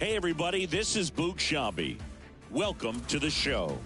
Hey, everybody, this is Boog Shambi. Welcome to the show.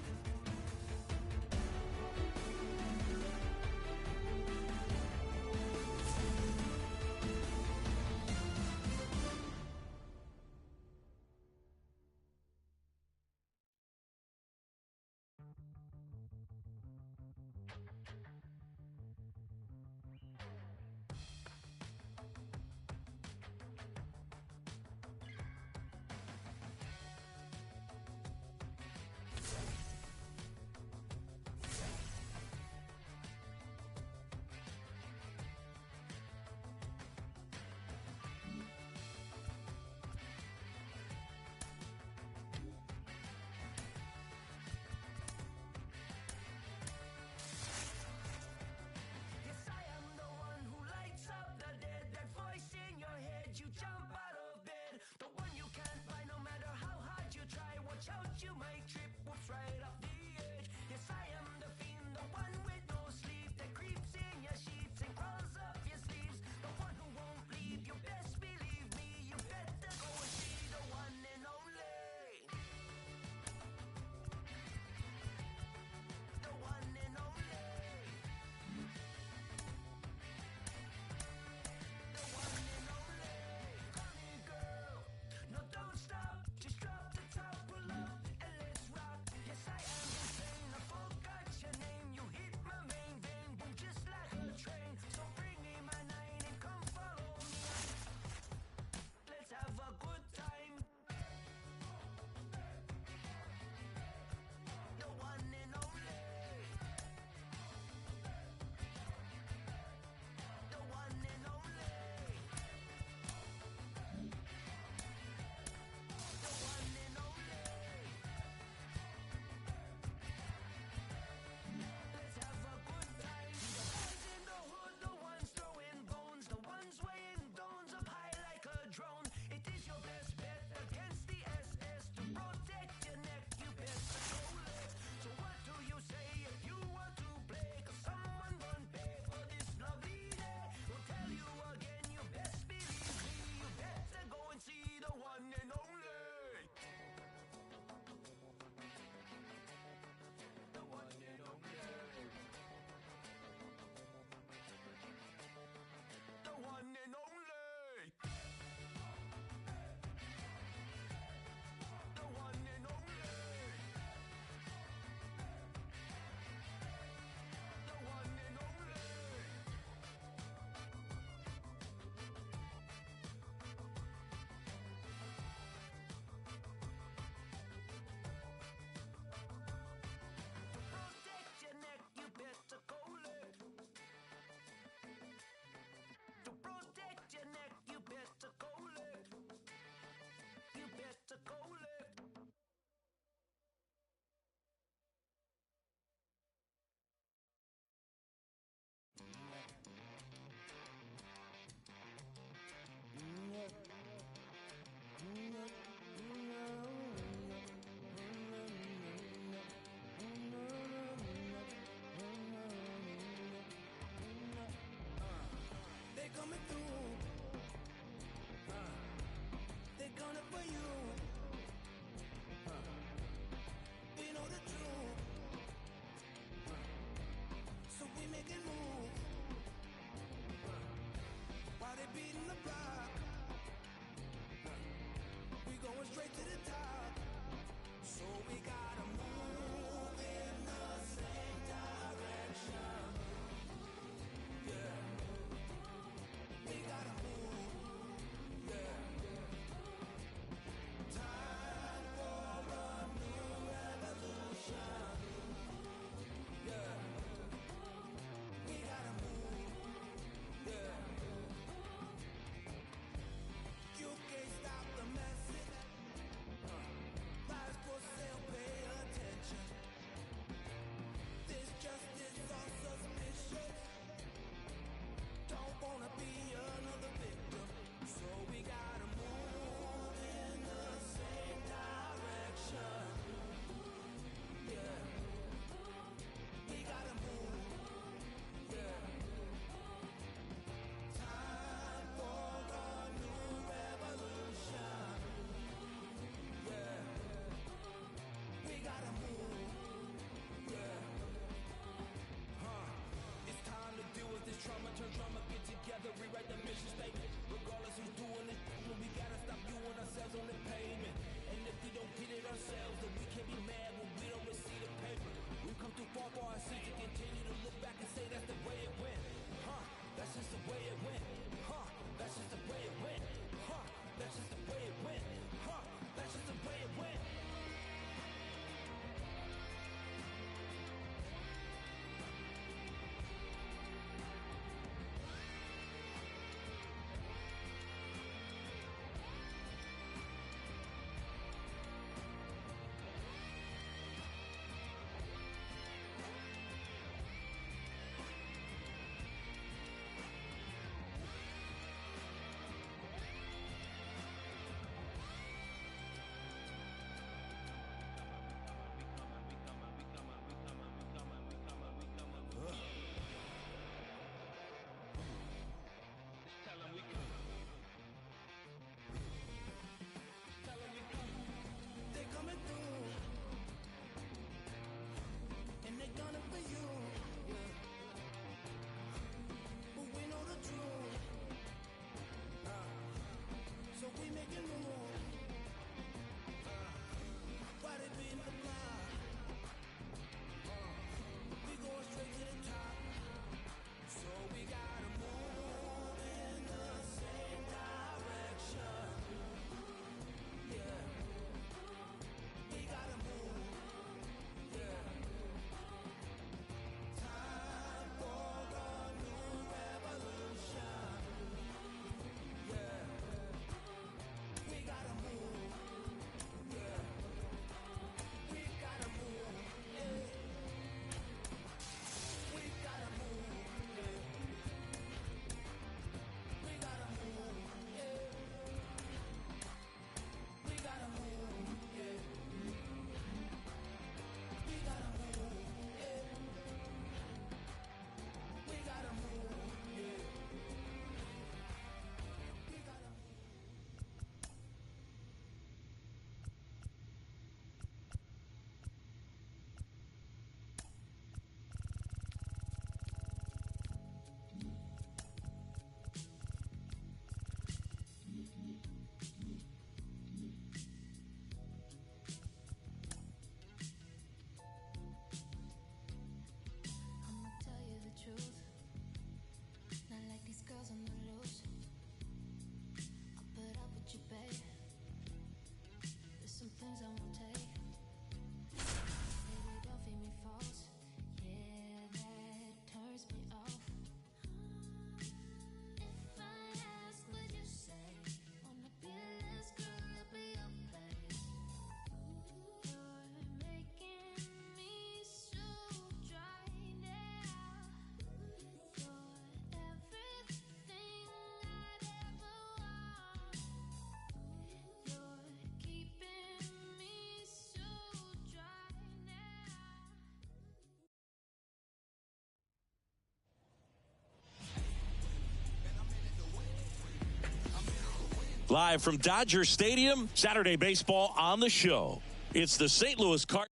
Live from Dodger Stadium, Saturday baseball on the show. It's the St. Louis Cardinals.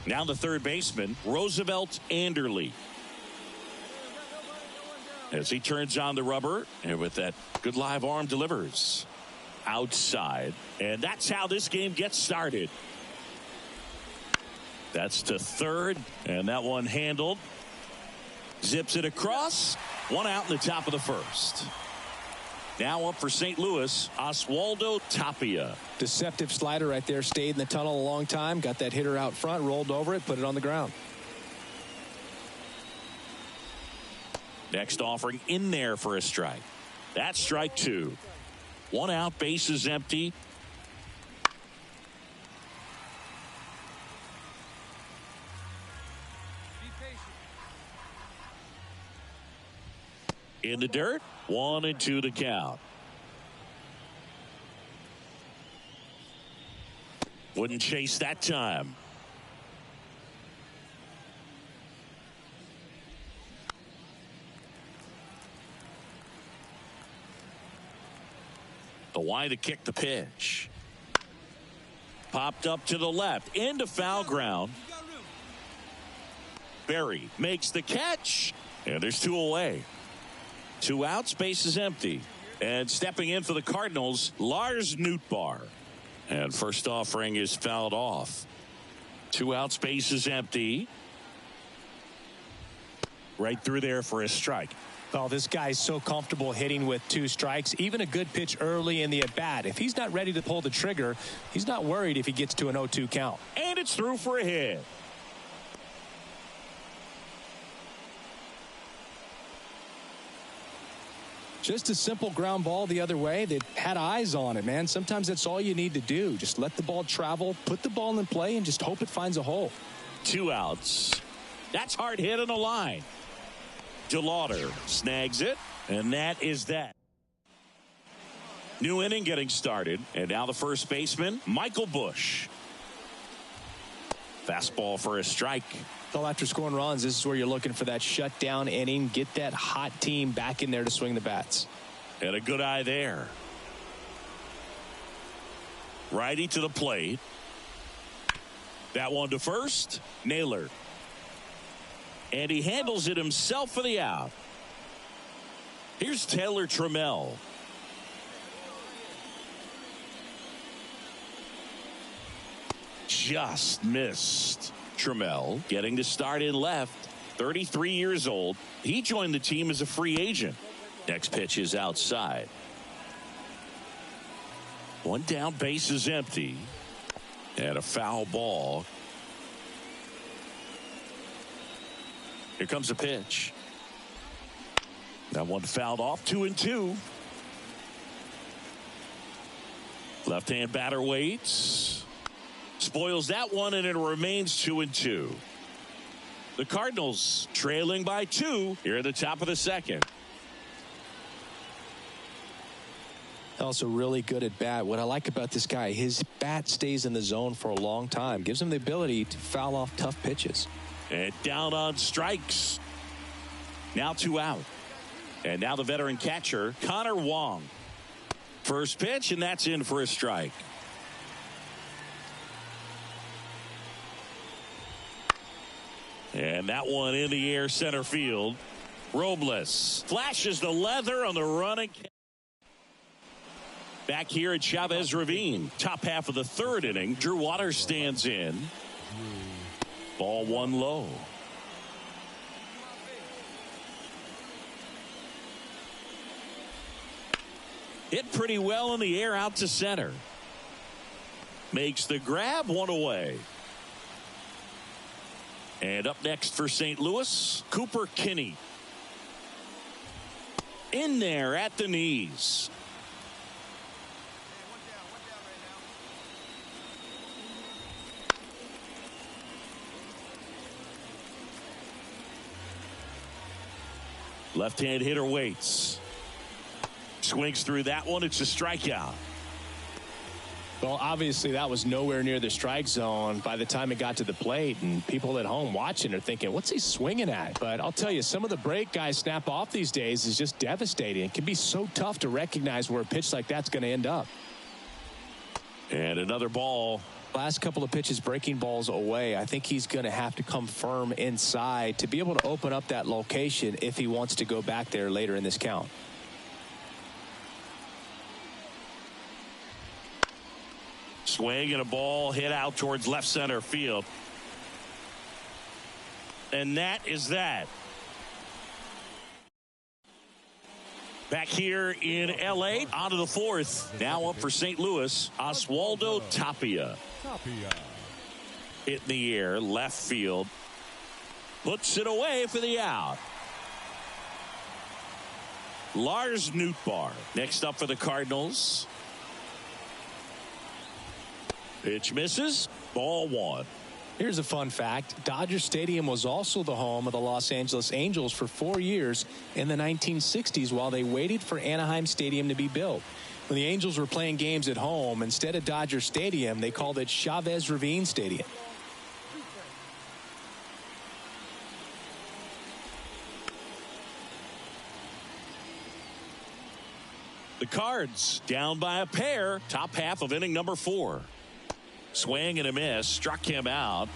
Now the third baseman, Roosevelt Anderle. As he turns on the rubber, and with that good live arm delivers outside. And that's how this game gets started. That's to third, and that one handled. Zips it across. One out in the top of the first. Now up for St. Louis, Oswaldo Tapia. Deceptive slider right there. Stayed in the tunnel a long time. Got that hitter out front, rolled over it, put it on the ground. Next offering in there for a strike. That's strike two. One out, bases empty. In the dirt, 1-2 the count. Wouldn't chase that time. The wide to kick the pitch. Popped up to the left, into foul ground. Berry makes the catch, and there's two away. Two outs, base is empty. And stepping in for the Cardinals, Lars Nootbaar. And first offering is fouled off. Two outs, base is empty. Right through there for a strike. Oh, this guy's so comfortable hitting with two strikes. Even a good pitch early in the at-bat. If he's not ready to pull the trigger, he's not worried if he gets to an 0-2 count. And it's through for a hit. Just a simple ground ball the other way. They had eyes on it, man. Sometimes that's all you need to do. Just let the ball travel, put the ball in play, and just hope it finds a hole. Two outs. That's hard hit on the line. DeLauder snags it, and that is that. New inning getting started, and now the first baseman, Michael Busch. Fastball for a strike. Well, after scoring runs, this is where you're looking for that shutdown inning. Get that hot team back in there to swing the bats. And a good eye there. Righty to the plate. That one to first. Naylor. And he handles it himself for the out. Here's Taylor Trammell. Just missed. Trammell getting to start in left. 33 years old. He joined the team as a free agent. Next pitch is outside. One down, base is empty. And a foul ball. Here comes a pitch. That one fouled off. 2-2. Left-hand batter waits. Spoils that one, and it remains 2-2. The Cardinals trailing by 2 here at the top of the second. Also really good at bat. What I like about this guy, his bat stays in the zone for a long time. Gives him the ability to foul off tough pitches. And down on strikes. Now 2 out. And now the veteran catcher, Connor Wong. First pitch, and that's in for a strike. And that one in the air center field. Robles flashes the leather on the running. Back here at Chavez Ravine. Top half of the third inning. Drew Waters stands in. Ball 1 low. Hit pretty well in the air out to center. Makes the grab, 1 away. And up next for St. Louis, Cooper Kinney. In there at the knees. Left-hand hitter waits. Swings through that one. It's a strikeout. Well, obviously that was nowhere near the strike zone by the time it got to the plate, and people at home watching are thinking, what's he swinging at? But I'll tell you, some of the break guys snap off these days is just devastating. It can be so tough to recognize where a pitch like that's going to end up. And another ball. Last couple of pitches breaking balls away. I think he's going to have to come firm inside to be able to open up that location if he wants to go back there later in this count. Swing and a ball hit out towards left center field. And that is that. Back here in L.A. on to the fourth. Now up for St. Louis, Oswaldo Tapia. Hit in the air, left field. Puts it away for the out. Lars Nootbaar next up for the Cardinals. Pitch misses. Ball 1. Here's a fun fact. Dodger Stadium was also the home of the Los Angeles Angels for 4 years in the 1960s while they waited for Anaheim Stadium to be built. When the Angels were playing games at home, instead of Dodger Stadium, they called it Chavez Ravine Stadium. The Cards down by a pair. Top half of inning number 4. Swing and a miss, struck him out,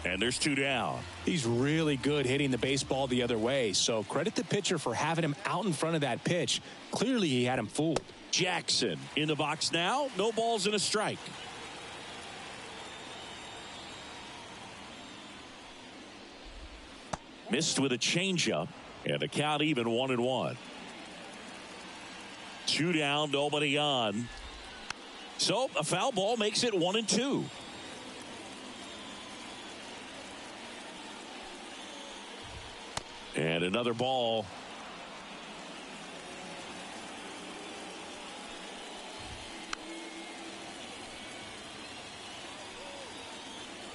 and there's 2 down. He's really good hitting the baseball the other way, so credit the pitcher for having him out in front of that pitch. Clearly he had him fooled. Jackson in the box now. No balls and a strike. Missed with a changeup, and the count even 1-1. 2 down, nobody on. So a foul ball makes it 1-2. And another ball.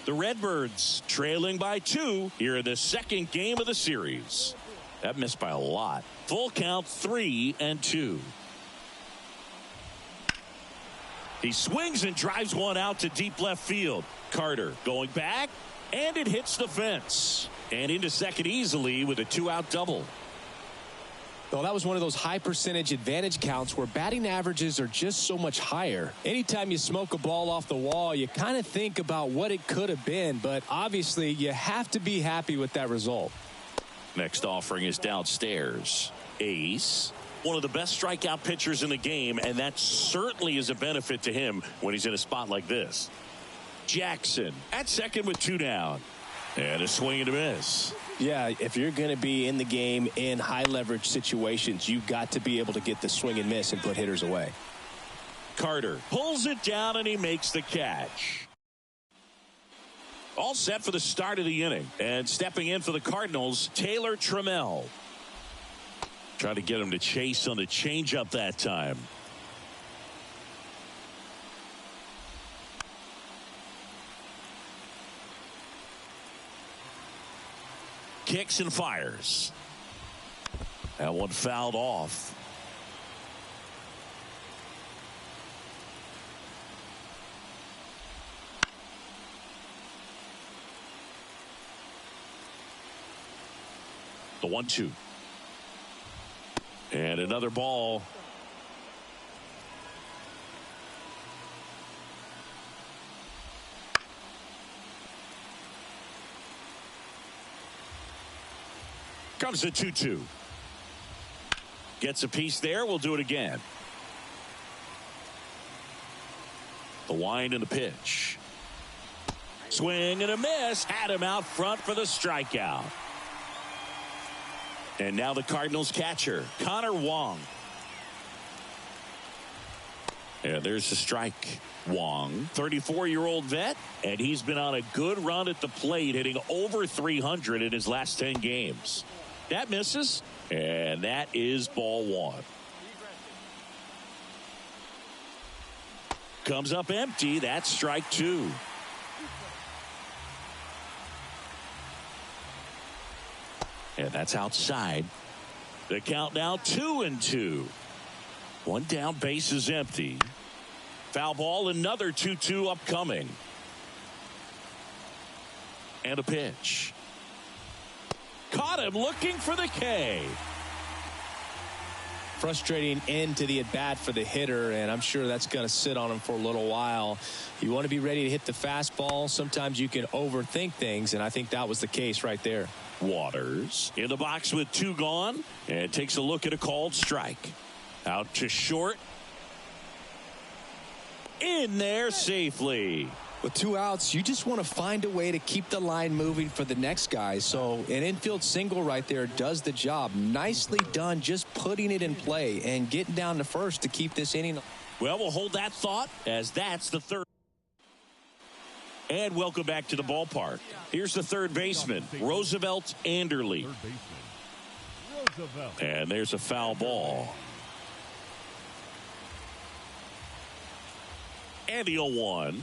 The Redbirds trailing by 2 here in the second game of the series. That missed by a lot. Full count 3-2. He swings and drives one out to deep left field. Carter going back, and it hits the fence. And into second easily with a 2-out double. Well, that was one of those high percentage advantage counts where batting averages are just so much higher. Anytime you smoke a ball off the wall, you kind of think about what it could have been, but obviously you have to be happy with that result. Next offering is downstairs. Ace. one of the best strikeout pitchers in the game, and that certainly is a benefit to him when he's in a spot like this. Jackson at second with 2 down. And a swing and a miss. Yeah, if you're going to be in the game in high leverage situations, you've got to be able to get the swing and miss and put hitters away. Carter pulls it down and he makes the catch. All set for the start of the inning. And stepping in for the Cardinals, Taylor Trammell. Trying to get him to chase on the changeup that time. Kicks and fires. That one fouled off. The 1-2. And another ball. Comes the 2-2. Gets a piece there. We'll do it again. The wind and the pitch. Swing and a miss. Had him out front for the strikeout. And now the Cardinals catcher, Connor Wong. And there's the strike. Wong, 34-year-old vet, and he's been on a good run at the plate, hitting over 300 in his last 10 games. That misses, and that is ball 1. Comes up empty. That's strike 2. And that's outside. The count now 2-2. 1 down, base is empty. Foul ball, another 2-2 upcoming. And a pitch. Caught him looking for the K. Frustrating end to the at-bat for the hitter, and I'm sure that's going to sit on him for a little while. You want to be ready to hit the fastball. Sometimes you can overthink things, and I think that was the case right there. Waters in the box with 2 gone, and takes a look at a called strike. Out to short. In there safely. With 2 outs, you just want to find a way to keep the line moving for the next guy. So an infield single right there does the job. Nicely done, just putting it in play and getting down to first to keep this inning. Well, we'll hold that thought, as that's the third. And welcome back to the ballpark. Here's the third baseman, Roosevelt Anderle. And there's a foul ball. And the 0-1.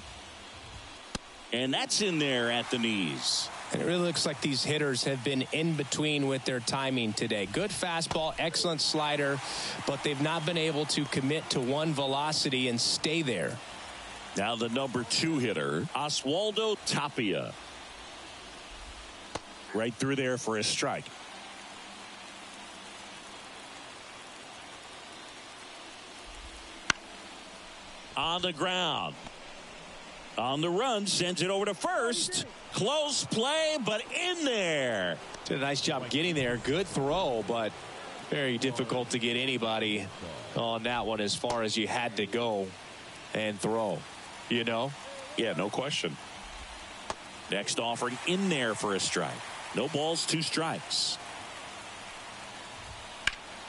And that's in there at the knees. And it really looks like these hitters have been in between with their timing today. Good fastball, excellent slider, but they've not been able to commit to one velocity and stay there. Now the number 2 hitter, Oswaldo Tapia. Right through there for a strike. On the ground. On the run, sends it over to first. Close play, but in there. Did a nice job getting there. Good throw, but very difficult to get anybody on that one as far as you had to go and throw. You know? Yeah, no question. Next offering in there for a strike. No balls, 2 strikes.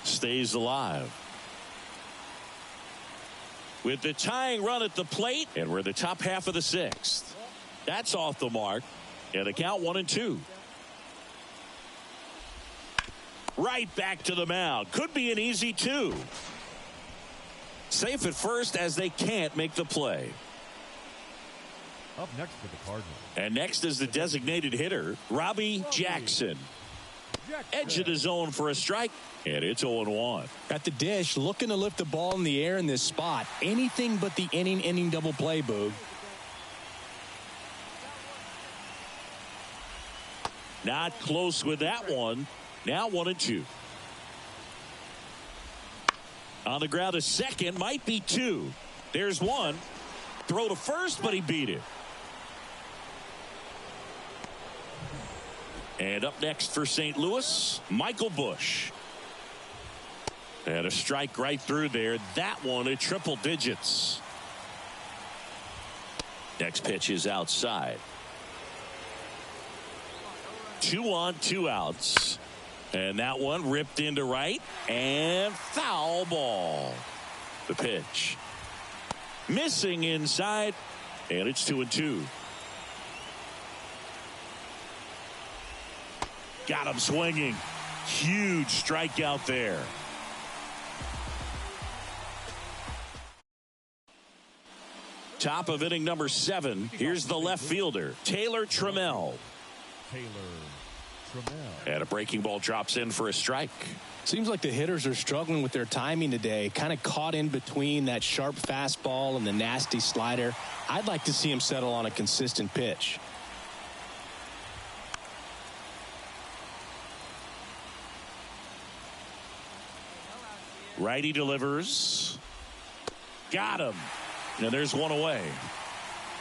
Stays alive. With the tying run at the plate, and we're in the top half of the 6th. That's off the mark. And the count 1-2. Right back to the mound. Could be an easy 2. Safe at first as they can't make the play. Up next for the Cardinals. And next is the designated hitter, Robbie Jackson. Edge of the zone for a strike, and it's 0-1. At the dish, looking to lift the ball in the air in this spot. Anything but the inning double play, Boog. Not close with that one. Now 1-2. On the ground, a second, might be 2. There's 1. Throw to first, but he beat it. And up next for St. Louis, Michael Busch. And a strike right through there. That one at triple digits. Next pitch is outside. 2 on, 2 outs. And that one ripped into right. And foul ball. The pitch. Missing inside. And it's 2-2. Got him swinging. Huge strikeout there. Top of inning number 7. Here's the left fielder, Taylor Trammell. And a breaking ball drops in for a strike. Seems like the hitters are struggling with their timing today. Kind of caught in between that sharp fastball and the nasty slider. I'd like to see him settle on a consistent pitch. Righty delivers. Got him. And there's one away.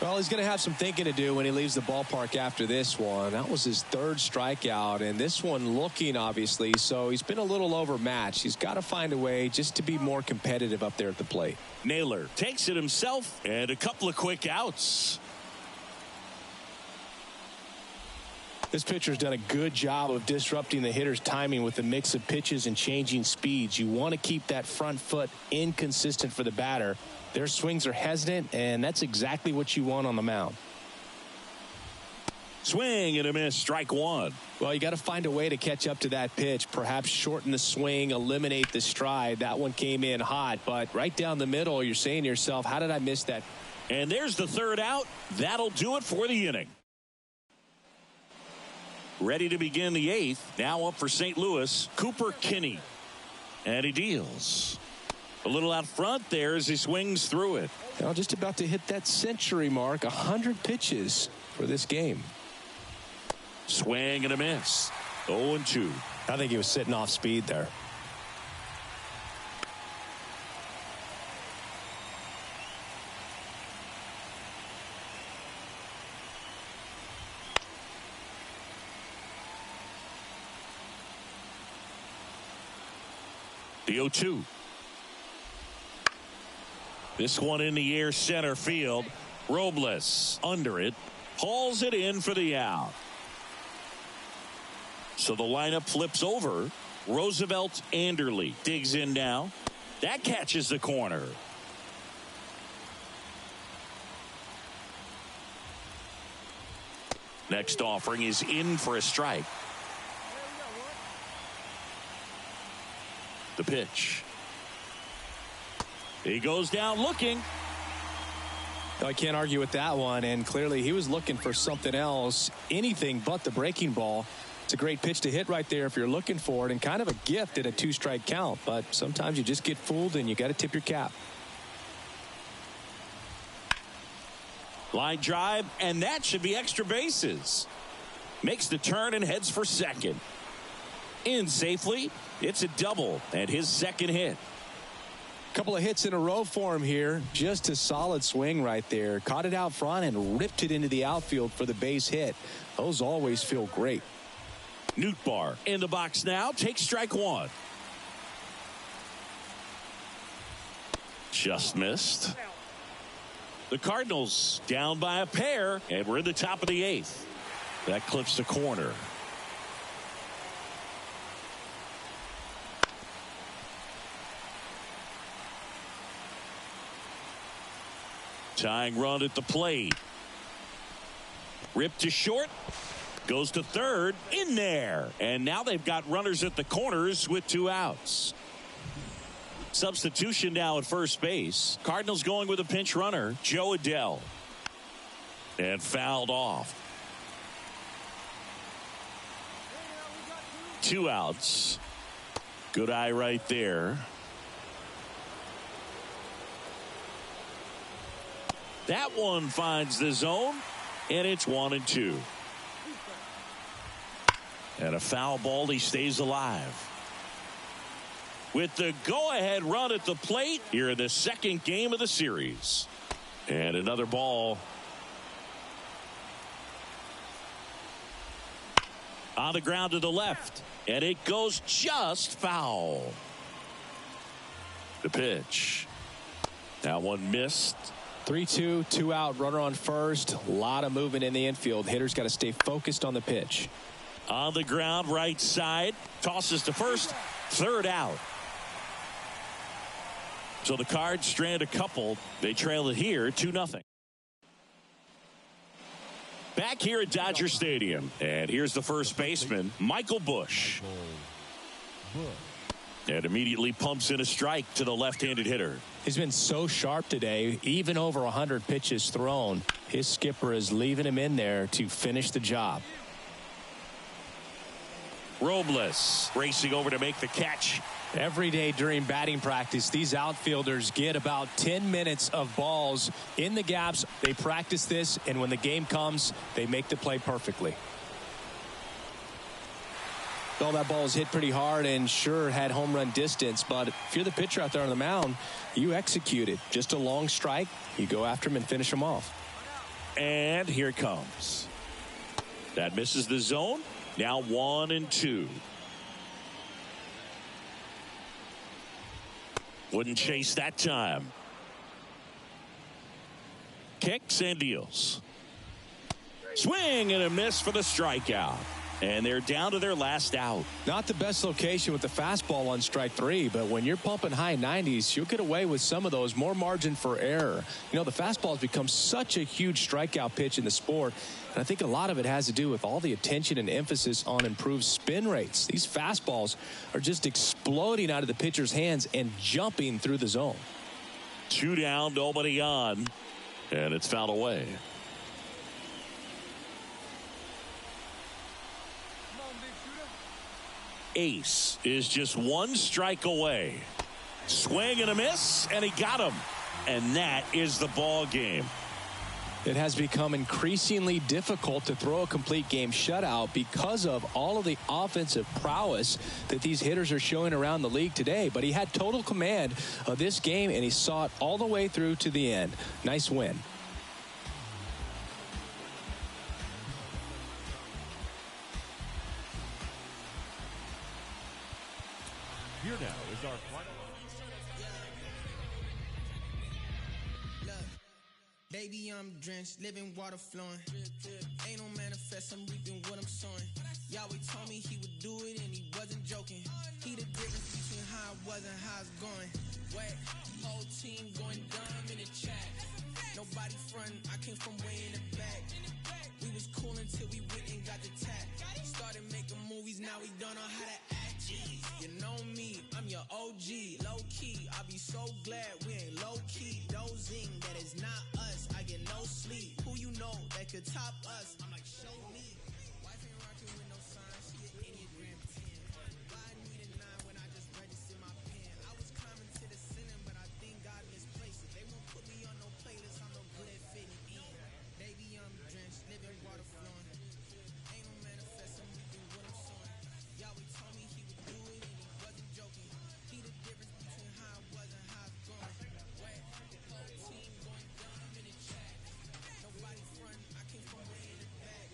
Well, he's going to have some thinking to do when he leaves the ballpark after this one. That was his 3rd strikeout, and this one looking, obviously, so he's been a little overmatched. He's got to find a way just to be more competitive up there at the plate. Naylor takes it himself, and a couple of quick outs. This pitcher's done a good job of disrupting the hitter's timing with a mix of pitches and changing speeds. You want to keep that front foot inconsistent for the batter. Their swings are hesitant, and that's exactly what you want on the mound. Swing and a miss, strike 1. Well, you got to find a way to catch up to that pitch. Perhaps shorten the swing, eliminate the stride. That one came in hot, but right down the middle, you're saying to yourself, how did I miss that? And there's the 3rd out. That'll do it for the inning. Ready to begin the 8th. Now up for St. Louis, Cooper Kinney. And he deals. A little out front there as he swings through it. Now just about to hit that century mark. 100 pitches for this game. Swing and a miss. 0-2. I think he was sitting off speed there. The 0-2. This one in the air, center field. Robles under it. Hauls it in for the out. So the lineup flips over. Roosevelt Anderle digs in now. That catches the corner. Next offering is in for a strike. The pitch. He goes down looking. I can't argue with that one, and clearly he was looking for something else, anything but the breaking ball. It's a great pitch to hit right there if you're looking for it, and kind of a gift at a 2-strike count, but sometimes you just get fooled and you got to tip your cap. Line drive, and that should be extra bases. Makes the turn and heads for second. In safely. It's a double and his 2nd hit. Couple of hits in a row for him here. Just a solid swing right there. Caught it out front and ripped it into the outfield for the base hit. Those always feel great. Nootbaar in the box now. Takes strike 1. Just missed. The Cardinals down by a pair, and we're in the top of the 8th. That clips the corner. Tying run at the plate. Ripped to short. Goes to third. In there. And now they've got runners at the corners with 2 outs. Substitution now at first base. Cardinals going with a pinch runner, Joe Adell. And fouled off. 2 outs. Good eye right there. That one finds the zone, and it's 1-2. And a foul ball, he stays alive. With the go-ahead run at the plate here in the 2nd game of the series. And another ball. On the ground to the left, and it goes just foul. The pitch. That one missed. 3-2, 2 out, runner on first. A lot of movement in the infield. Hitter's got to stay focused on the pitch. On the ground, right side. Tosses to first. Third out. So the Cards strand a couple. They trail it here 2-0. Back here at Dodger Stadium. And here's the first baseman, Michael Busch. And immediately pumps in a strike to the left-handed hitter. He's been so sharp today, even over 100 pitches thrown. His skipper is leaving him in there to finish the job. Robles racing over to make the catch. Every day during batting practice, these outfielders get about 10 minutes of balls in the gaps. They practice this, and when the game comes, they make the play perfectly. Well, that ball was hit pretty hard and sure had home run distance, but if you're the pitcher out there on the mound, you execute it. Just a long strike, you go after him and finish him off. And here it comes. That misses the zone. Now 1-2. Wouldn't chase that time. Kicks and deals. Swing and a miss for the strikeout. And they're down to their last out. Not the best location with the fastball on strike 3, but when you're pumping high 90s, you'll get away with some of those. More margin for error. You know, the fastball has become such a huge strikeout pitch in the sport, and I think a lot of it has to do with all the attention and emphasis on improved spin rates. These fastballs are just exploding out of the pitcher's hands and jumping through the zone. 2 down, nobody on, and it's fouled away. Ace is just 1 strike away. Swing and a miss, and he got him. And that is the ball game. It has become increasingly difficult to throw a complete game shutout because of all of the offensive prowess that these hitters are showing around the league today. But he had total command of this game, and he saw it all the way through to the end. Nice win. Here now is our final. Look, baby, I'm drenched, living water flowing. Ain't no manifest, I'm reaping what I'm sowing. Yahweh told me he would do it, and he wasn't joking. He the difference between how I was and how it's going. Wet, whole team going dumb in the chat. Nobody frontin', I came from way in the back. We was cool until we went and got the tap. Started making movies, now we don't know how to act. You know me, I'm your OG, low key. I be so glad we ain't low key. Dozing, that is not us. I get no sleep. Who you know that could top us? I'm like, show me. Wife ain't rocking with no signs. She an Enneagram 10. Buy me the 9 when I just registered my pen. I was climbing to the ceiling, but I think God misplaced it. They won't put me on no playlist. I'm no good at fitting in. Baby, I'm drenched, living water flowing. Ain't no manifest, I'm reaping what I'm sowing. Yahweh told me he would do it, and he wasn't joking. He the difference between how I was and how it's going. Wet, whole team going dumb in the chat. Nobody frontin', I came from way in the back.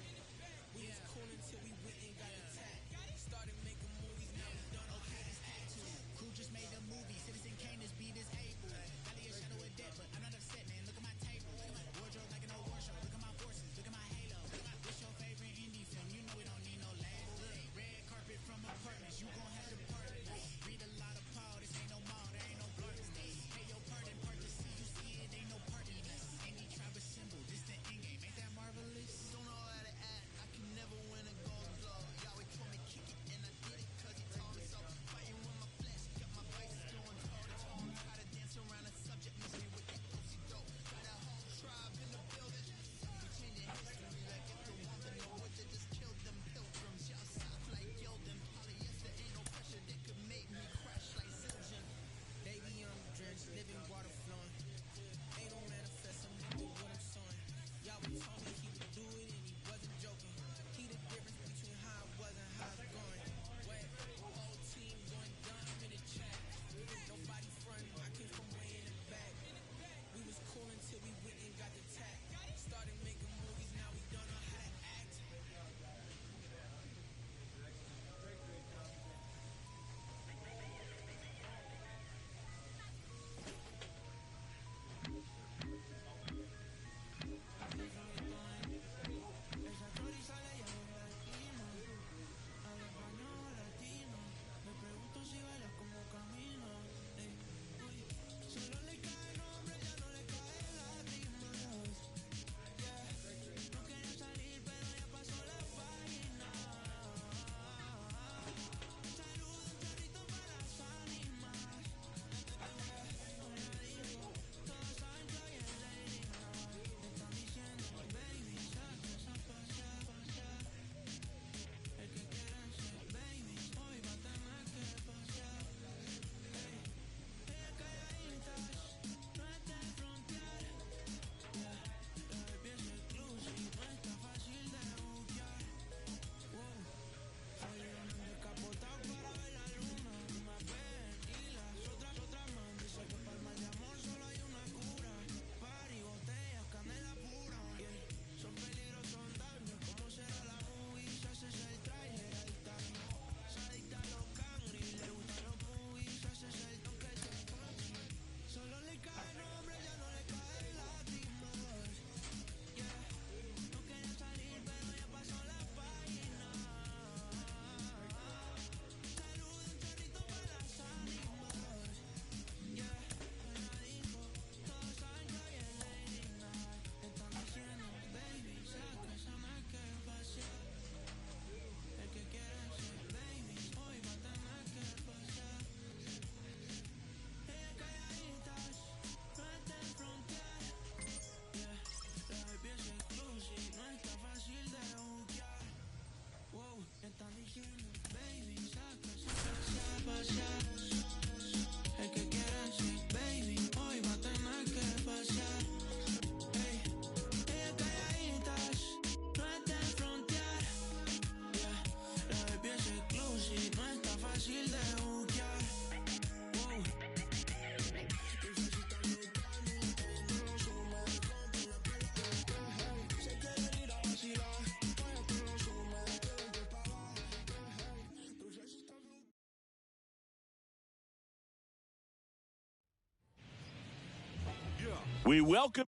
We welcome.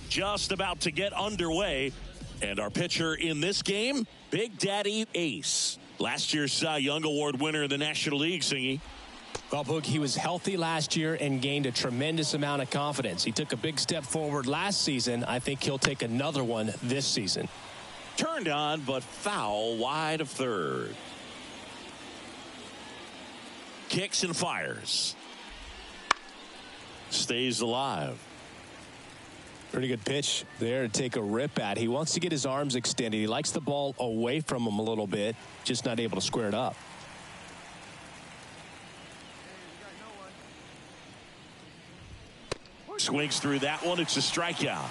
Just about to get underway. And our pitcher in this game, Big Daddy Ace. Last year's Cy Young Award winner in the National League, Singy. Well, Boog, he was healthy last year and gained a tremendous amount of confidence. He took a big step forward last season. I think he'll take another one this season. Turned on, but foul wide of third. Kicks and fires. Stays alive. Pretty good pitch there to take a rip at. He wants to get his arms extended. He likes the ball away from him a little bit, just not able to square it up. Swings through that one. It's a strikeout.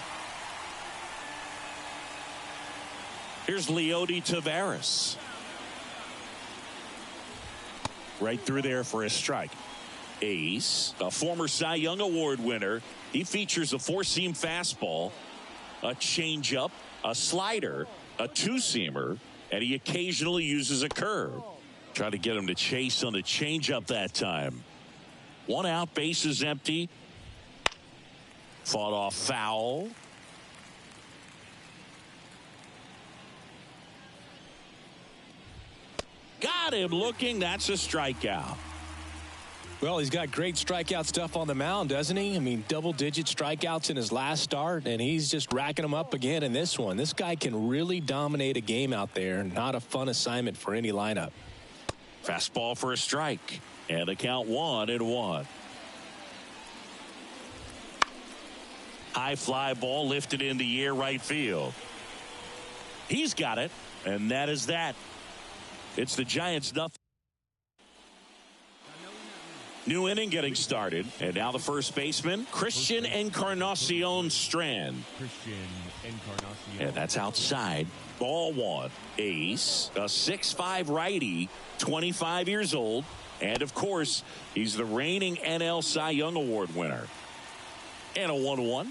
Here's Leody Taveras. Right through there for a strike. Ace, a former Cy Young Award winner. He features a four-seam fastball, a changeup, a slider, a two-seamer, and he occasionally uses a curve. Try to get him to chase on the changeup that time. One out, bases empty. Fought off foul. Got him looking. That's a strikeout. Well, he's got great strikeout stuff on the mound, doesn't he? I mean, double-digit strikeouts in his last start, and he's just racking them up again in this one. This guy can really dominate a game out there. Not a fun assignment for any lineup. Fastball for a strike. And the count 1-1. High fly ball lifted in the air right field. He's got it, and that is that. It's the Giants nothing. New inning getting started, and now the first baseman, Christian Encarnacion Strand. And that's outside. Ball one. Ace, a 6'5" righty, 25 years old, and of course, he's the reigning NL Cy Young Award winner. And a 1-1.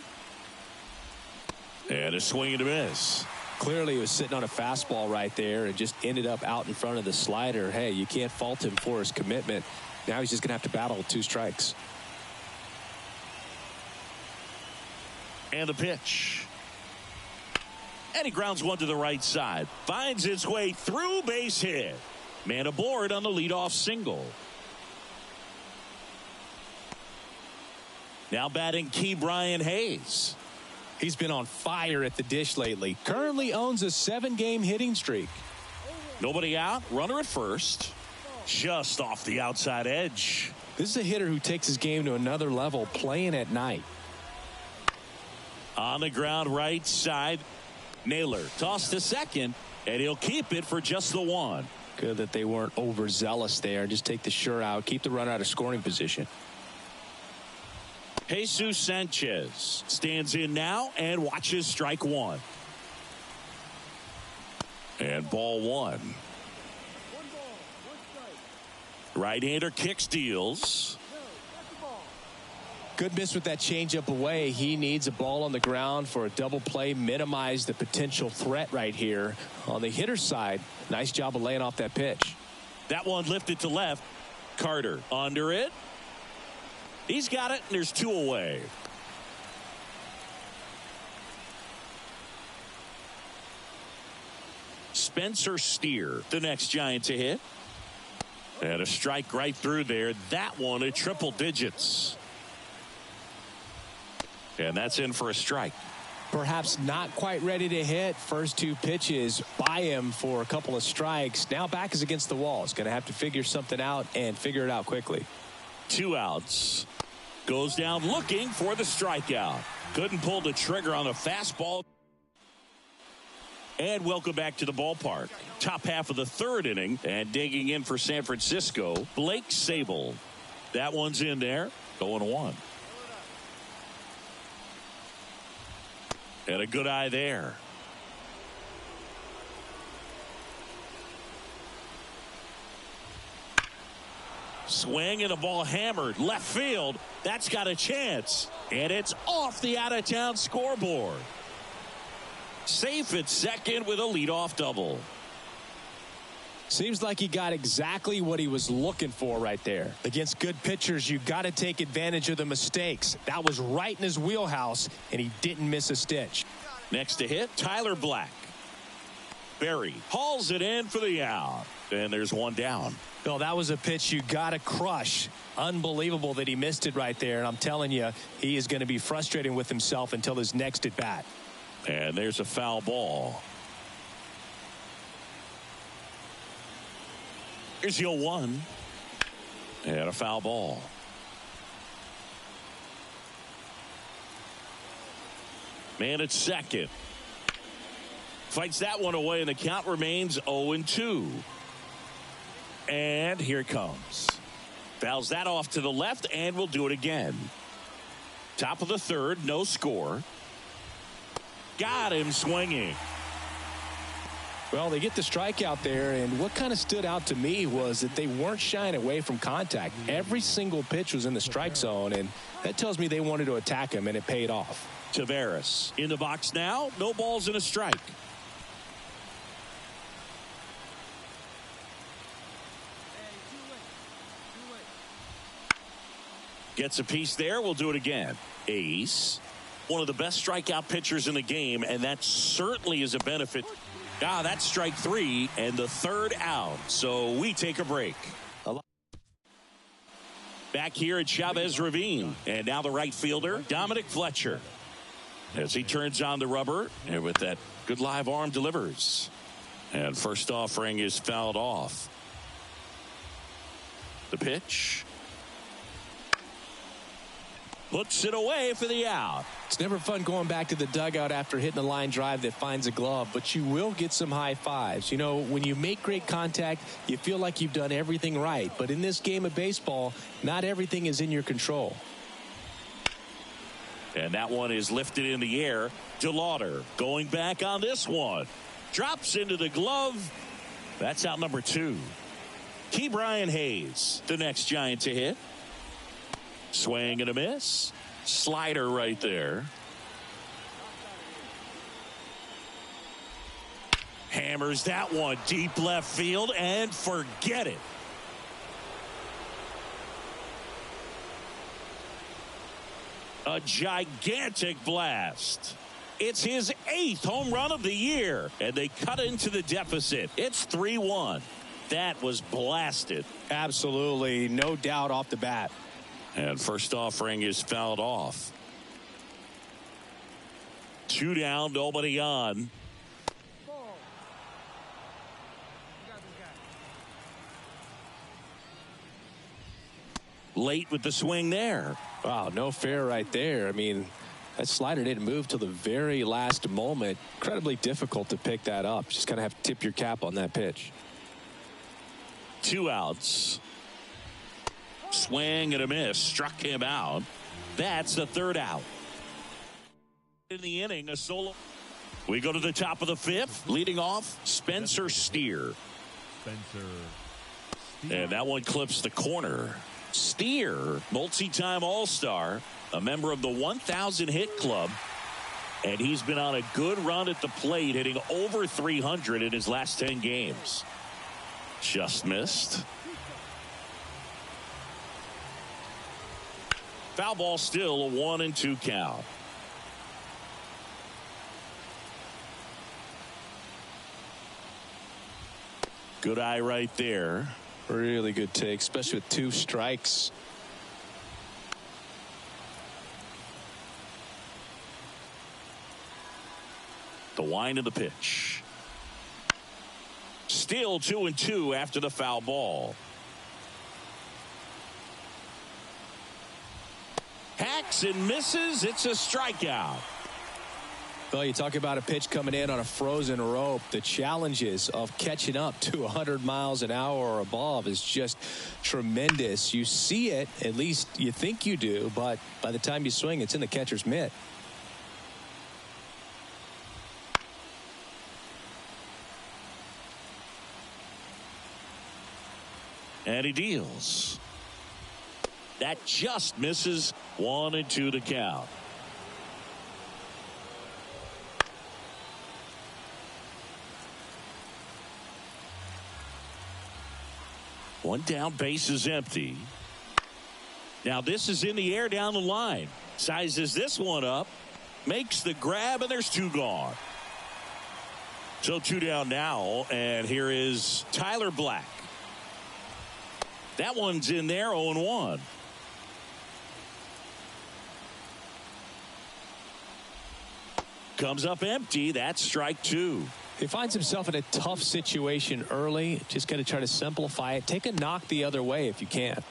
And a swing and a miss. Clearly, he was sitting on a fastball right there and just ended up out in front of the slider. Hey, you can't fault him for his commitment. Now he's just going to have to battle with 2 strikes. And the pitch. And he grounds one to the right side. Finds its way through, base hit. Man aboard on the leadoff single. Now batting Key Brian Hayes. He's been on fire at the dish lately. Currently owns a 7-game hitting streak. Nobody out. Runner at first. Just off the outside edge. This is a hitter who takes his game to another level playing at night. On the ground right side. Naylor tossed to second, and he'll keep it for just the one. Good that they weren't overzealous there. Just take the sure out. Keep the runner out of scoring position. Jesus Sanchez stands in now and watches strike one. And ball one. Right-hander kicks, deals. Good miss with that changeup away. He needs a ball on the ground for a double play. Minimize the potential threat right here. On the hitter's side, nice job of laying off that pitch. That one lifted to left. Carter under it. He's got it, and there's 2 away. Spencer Steer, the next Giant to hit. And a strike right through there. That one at triple digits. And that's in for a strike. Perhaps not quite ready to hit. First 2 pitches by him for a couple of strikes. Now back is against the wall. He's going to have to figure something out and figure it out quickly. 2 outs. Goes down looking for the strikeout. Couldn't pull the trigger on a fastball. And welcome back to the ballpark. Top half of the 3rd inning, and digging in for San Francisco, Blake Sabol. That one's in there. 0-1. And a good eye there. Swing and a ball hammered left field. That's got a chance. And it's off the out-of-town scoreboard. Safe at second with a leadoff double. Seems like he got exactly what he was looking for right there. Against good pitchers, you got to take advantage of the mistakes. That was right in his wheelhouse, and he didn't miss a stitch. Next to hit, Tyler Black. Berry hauls it in for the out. And there's one down. Bill, that was a pitch you got to crush. Unbelievable that he missed it right there. And I'm telling you, he is going to be frustrated with himself until his next at bat. And there's a foul ball. Here's the 0-1. And a foul ball. Man at second. Fights that one away, and the count remains 0-2. And here it comes. Fouls that off to the left, and we'll do it again. Top of the third, no score. Got him swinging. Well, they get the strikeout there, and what kind of stood out to me was that they weren't shying away from contact. Every single pitch was in the strike zone, and that tells me they wanted to attack him, and it paid off. Taveras in the box now. No balls and a strike. Gets a piece there. We'll do it again. Ace. One of the best strikeout pitchers in the game, and that certainly is a benefit. That's strike three and the third out. So we take a break. Back here at Chavez Ravine. And now the right fielder, Dominic Fletcher. As he turns on the rubber, and with that good live arm delivers. And first offering is fouled off. The pitch. Looks it away for the out. It's never fun going back to the dugout after hitting a line drive that finds a glove, but you will get some high fives. You know, when you make great contact, you feel like you've done everything right. But in this game of baseball, not everything is in your control. And that one is lifted in the air. DeLauder going back on this one. Drops into the glove. That's out number 2. Key Brian Hayes, the next Giant to hit. Swing and a miss. Slider right there. Hammers that one deep left field and forget it. A gigantic blast. It's his 8th home run of the year, and they cut into the deficit. It's 3-1. That was blasted. Absolutely, no doubt off the bat. And first offering is fouled off. 2 down, nobody on. Late with the swing there. Wow, no fair right there. I mean, that slider didn't move till the very last moment. Incredibly difficult to pick that up. Just kind of have to tip your cap on that pitch. 2 outs. Swing and a miss. Struck him out. That's the 3rd out. In the inning, a solo. We go to the top of the 5th. Leading off, Spencer Steer. And that one clips the corner. Steer, multi-time All-Star, a member of the 1,000 hit club. And he's been on a good run at the plate, hitting over 300 in his last 10 games. Just missed. Foul ball, still a 1-2 count. Good eye right there. Really good take, especially with 2 strikes. The wind of the pitch. Still 2-2 after the foul ball. Hacks and misses. It's a strikeout. Well, you talk about a pitch coming in on a frozen rope. The challenges of catching up to 100 miles an hour or above is just tremendous. You see it, at least you think you do, but by the time you swing, it's in the catcher's mitt. And he deals. That just misses. 1-2 to count. One down, base is empty. Now this is in the air down the line. Sizes this one up. Makes the grab, and there's two gone. So two down now, and here is Tyler Black. That one's in there, 0-1. Comes up empty. That's strike two. He finds himself in a tough situation early. Just got to try to simplify it. Take a knock the other way if you can.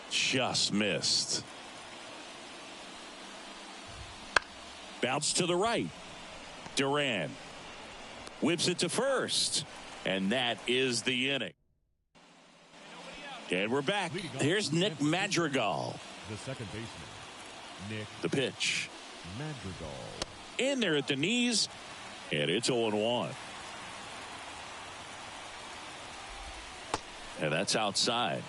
Just missed. Bounce to the right. Duran whips it to first. And that is the inning. And we're back. Here's Nick Madrigal. The second baseman, Nick. The pitch. Madrigal. In there at the knees. And it's 0-1. And that's outside.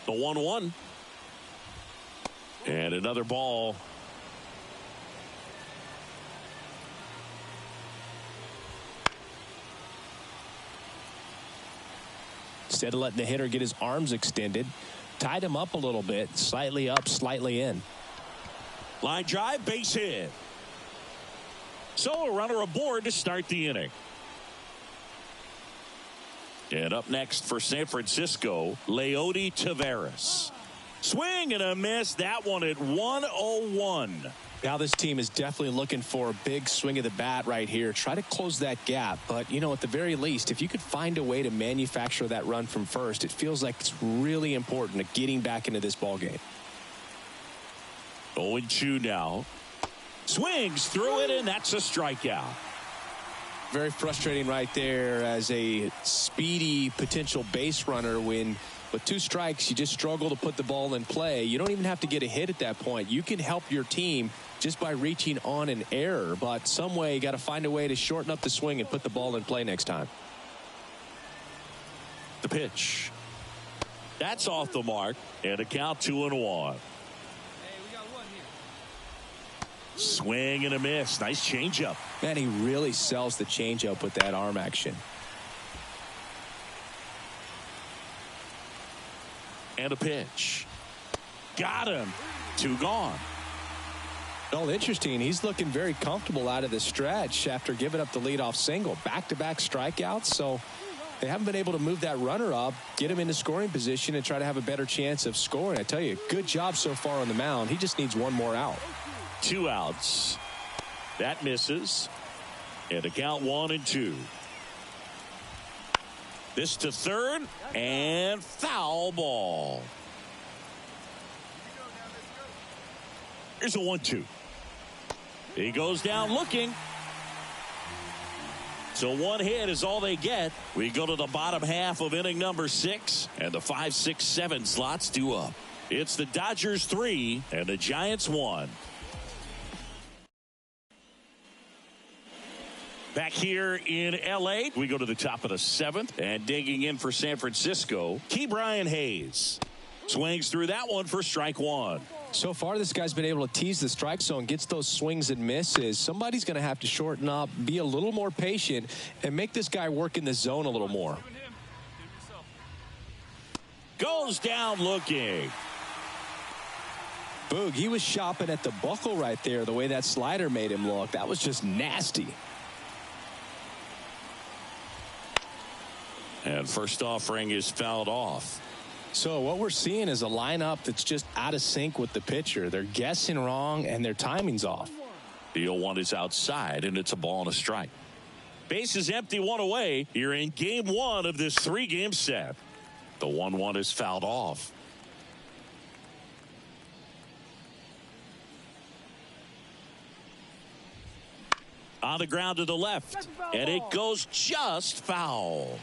The 1-1. And another ball. Instead of letting the hitter get his arms extended, tied him up a little bit, slightly up, slightly in. Line drive, base hit. So a runner aboard to start the inning. And up next for San Francisco, Leody Taveras. Swing and a miss. That one at 101. Now this team is definitely looking for a big swing of the bat right here. Try to close that gap. But, you know, at the very least, if you could find a way to manufacture that run from first, it feels like it's really important to getting back into this ball game. 0-2 now. Swings through it, and that's a strikeout. Very frustrating right there as a speedy potential base runner when with two strikes you just struggle to put the ball in play. You don't even have to get a hit at that point. You can help your team just by reaching on an error, but some way you got to find a way to shorten up the swing and put the ball in play next time. The pitch. That's off the mark, and a count 2-1. Swing and a miss. Nice changeup. Man, he really sells the changeup with that arm action. And a pitch. Got him. Two gone. Well, interesting. He's looking very comfortable out of the stretch after giving up the leadoff single. Back-to-back strikeouts, so they haven't been able to move that runner up, get him into scoring position, and try to have a better chance of scoring. I tell you, good job so far on the mound. He just needs one more out. 2 outs. That misses. And a count 1-2. This to third, and foul ball. Here's a 1-2. He goes down looking. So one hit is all they get. We go to the bottom half of inning number 6, and the 5, 6, 7 slots due up. It's the Dodgers 3 and the Giants 1. Back here in L.A., we go to the top of the 7th, and digging in for San Francisco, Ke'Bryan Hayes. Swings through that one for strike one. So far, this guy's been able to tease the strike zone, gets those swings and misses. Somebody's going to have to shorten up, be a little more patient, and make this guy work in the zone a little more. Goes down looking. Boog, he was shopping at the buckle right there, the way that slider made him look. That was just nasty. And first offering is fouled off. So what we're seeing is a lineup that's just out of sync with the pitcher. They're guessing wrong, and their timing's off. The 0-1 is outside, and it's a ball and a strike. Base is empty, one away. You're in game 1 of this 3-game set. The 1-1 is fouled off. On the ground to the left, and it goes just foul.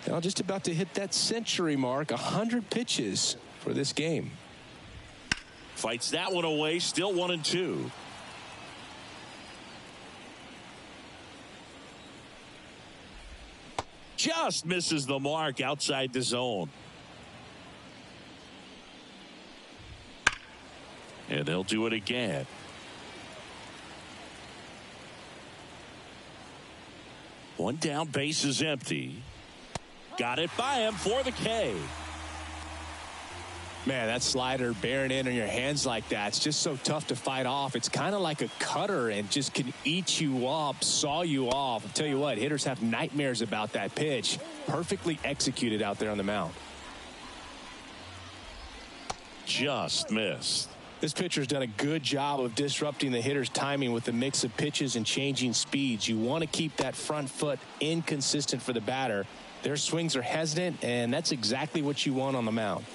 Now just about to hit that century mark, 100 pitches for this game. Fights that one away, still 1-2. Just misses the mark outside the zone. And they'll do it again. One down, base is empty. Got it by him for the K. Man, that slider bearing in on your hands like that, it's just so tough to fight off. It's kind of like a cutter and just can eat you up, saw you off. I'll tell you what, hitters have nightmares about that pitch. Perfectly executed out there on the mound. Just missed. This pitcher's done a good job of disrupting the hitter's timing with a mix of pitches and changing speeds. You want to keep that front foot inconsistent for the batter. Their swings are hesitant, and that's exactly what you want on the mound.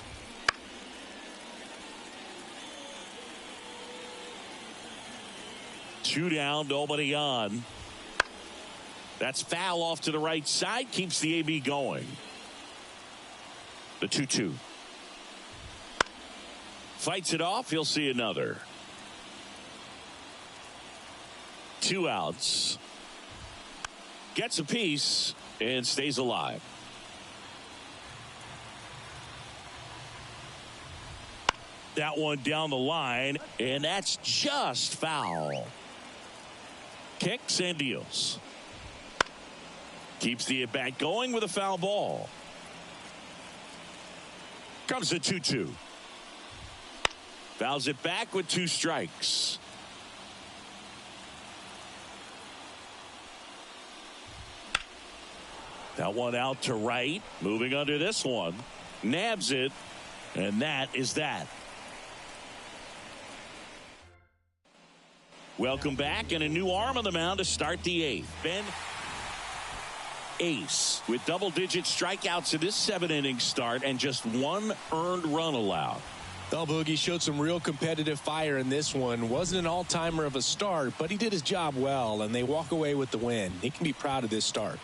Two down, nobody on. That's foul off to the right side. Keeps the AB going. The 2-2. Fights it off. He'll see another. 2 outs. Gets a piece and stays alive. That one down the line, and that's just foul. Kicks and deals. Keeps the at-bat going with a foul ball. Comes the 2-2. Fouls it back with 2 strikes. That one out to right. Moving under this one. Nabs it. And that is that. Welcome back, and a new arm on the mound to start the 8th. Ben Ace with double-digit strikeouts in this 7-inning start and just 1 earned run allowed. Well, Boogie showed some real competitive fire in this one. Wasn't an all-timer of a start, but he did his job well, and they walk away with the win. He can be proud of this start.